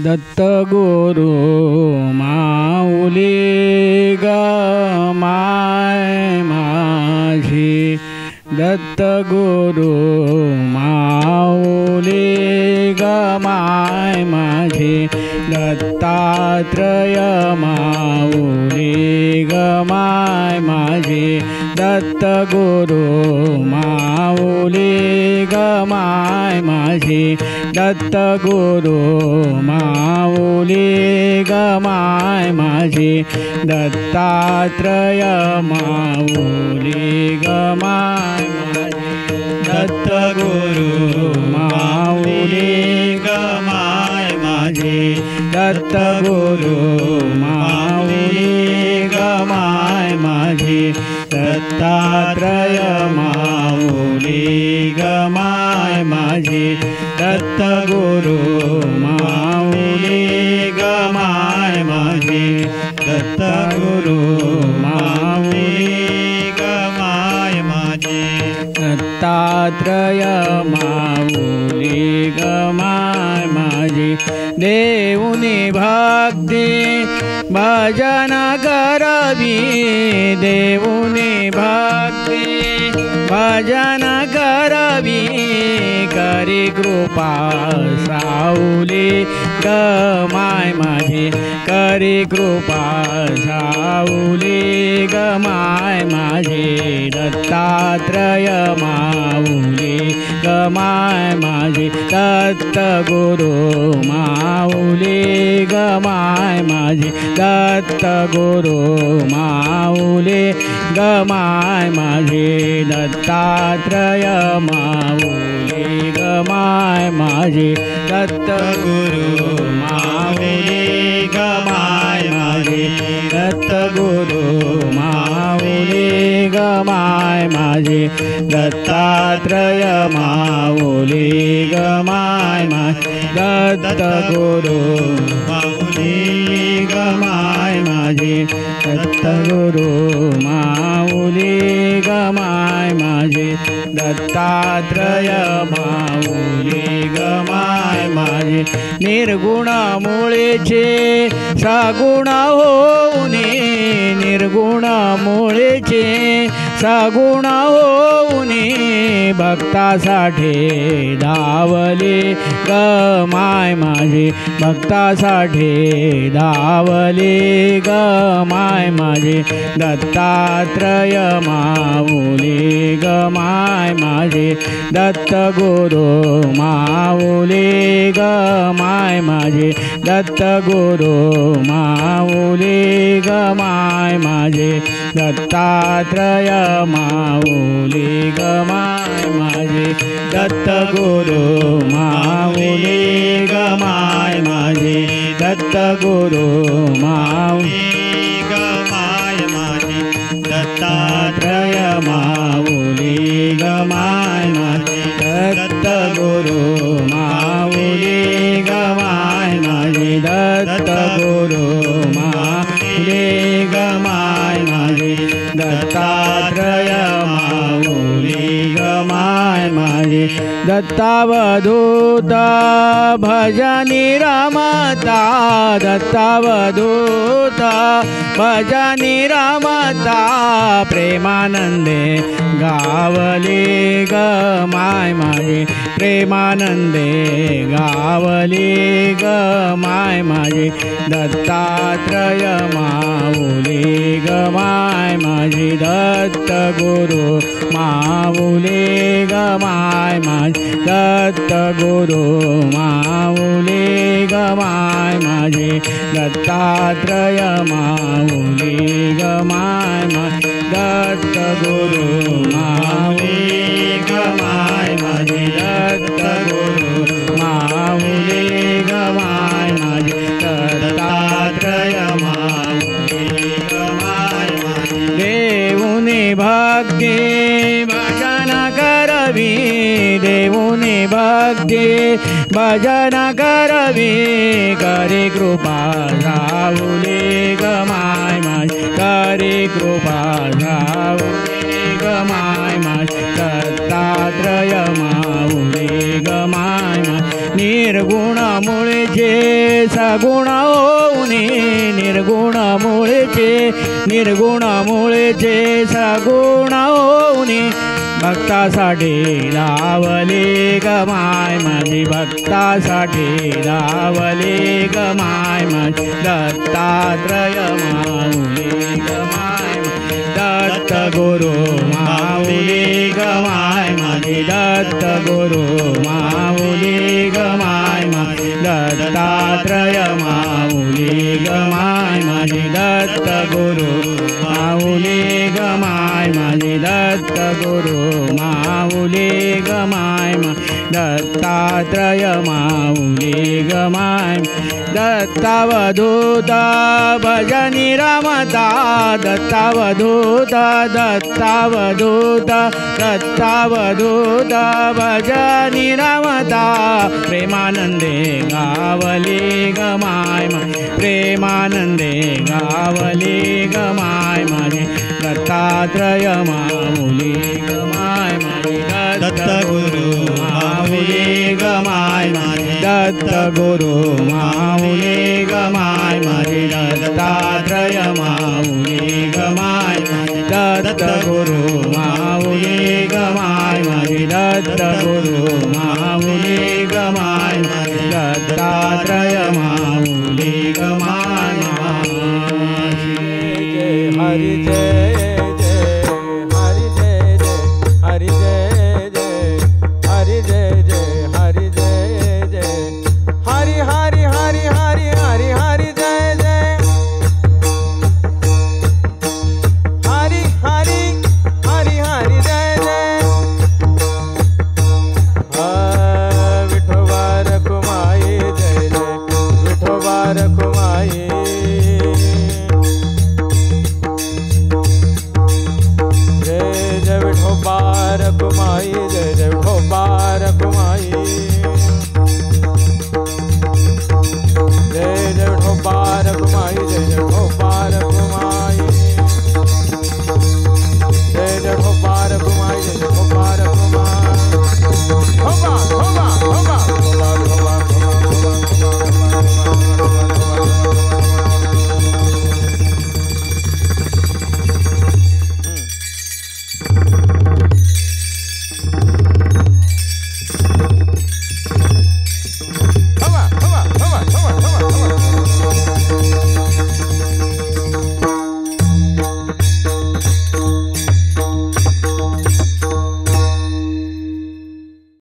दत्त गुरु माऊली ग माय माझी, दत्त गुरु माऊली ग माय माझी, दत्तात्रय माऊली ग माय माझी, दत्त गुरु माऊली ग माय माझी, दत्त गुरु माऊली ग माय माझी, दत्तात्रय माऊली ग माय माझी, दत्त गुरु माऊली ग माय माझी, दत्त गुरु माऊली ग माय माझी, दत्तात्रय माऊली ग माय माझी, दत्त गुरु माऊली ग माय माझी, दत्त गुरु माऊली ग माय माझी, दत्तात्रय माऊली ग माय माझी, देऊनी भक्ती भजन करवी, देऊनी भक्ती भजन करवी, करी कृपा साऊली ग माय माझी, करी कृपा साऊली ग माय माझी, दत्तात्रय माऊली ग माय माझी, दत्त गुरु माऊली ग माय माझी, दत्त गुरु माऊली ग माय माझी, दत्तात्रय माऊली ग माय माझी, दत्त गुरु माऊली ग माय माझी, दत्त गुरु माऊली ग माय माझी, दत्तात्रय माऊली ग माय माझी, दत्त गुरु माऊली ग माय माझी, दत्त गुरु माऊली ग माय माझी, दत्तात्रय माऊली ग माय माझी, निर्गुण मुळेचे सगुण होऊनी, निर्गुण मुळेचे सगुण होऊनी, भक्तासाठी धावली ग माय माझी, भक्तासाठी धावली ग माय माझी, दत्तात्रय माऊली ग माय माझी, दत्त गुरु माऊली ग माय माझी, दत्त गुरु माऊली ग माय माझी, दत्तात्रय माऊली ग माय माझी, दत्त गुरु माऊली ग माय माझी, दत्त गुरु माऊली ग माय माझी, दत्तात्रय माऊली ग माय माझी, दत्त गुरु माऊली ग माय माझी, दत्त गुरु माऊली ग माय माझी, दत्तात्रय माऊली ग माय माझी, दत्तावधूत भजनी रमता, दत्तावधूत भजनी रमता, प्रेमानंदे गावली ग माय माझी, प्रेमानंदे गावली ग माय माझी, दत्तात्रय माऊली ग माय माझी, दत्त गुरु माऊली ग माय माझी, दत्त गुरु माऊली ग माय माझी, दत्तात्रय माऊली ग माय माझी, दत्त गुरु माऊली ग माय माझी, दत्त गुरु माऊली ग माय माझी, दत्तात्रय माऊली ग माय माझी, देऊनी भक्ती भजन करवी, देऊनी भक्ती भजन करवी, करी कृपा साऊली ग माय माझी, करी कृपा साऊली ग माय सगुण होऊनी निर्गुण मूळचे सगुण होऊनी भक्तासाठी लावली गमाय माझी भक्तासाठी लावली गमाय माझी दत्तात्रय माऊली गमाय दत्त गुरु माऊली गमाय माझी दत्त गुरु माऊली गमाय माझी दत्तात्रय माऊली गमाय माझी दत्त गुरु माऊली गमाय माझी दत्त गुरु माऊली गमाय दत्तात्रय माऊली गमाय दत्तावधूत भजनी रमता दत्तावधूत भजनी रमता प्रेमानंदे गावली गमाय प्रेमानंदे गावली गमाय माझे दत्तात्रय माऊली गमाय माझे दत्त गुरु माऊली गमाय माझे दत्त गुरु माऊली गमाय माझे दत्तात्रय माऊली गमाय दत्त गुरु माऊली गमाय माझे दत्त गुरु माऊली गमाय दत्तात्रय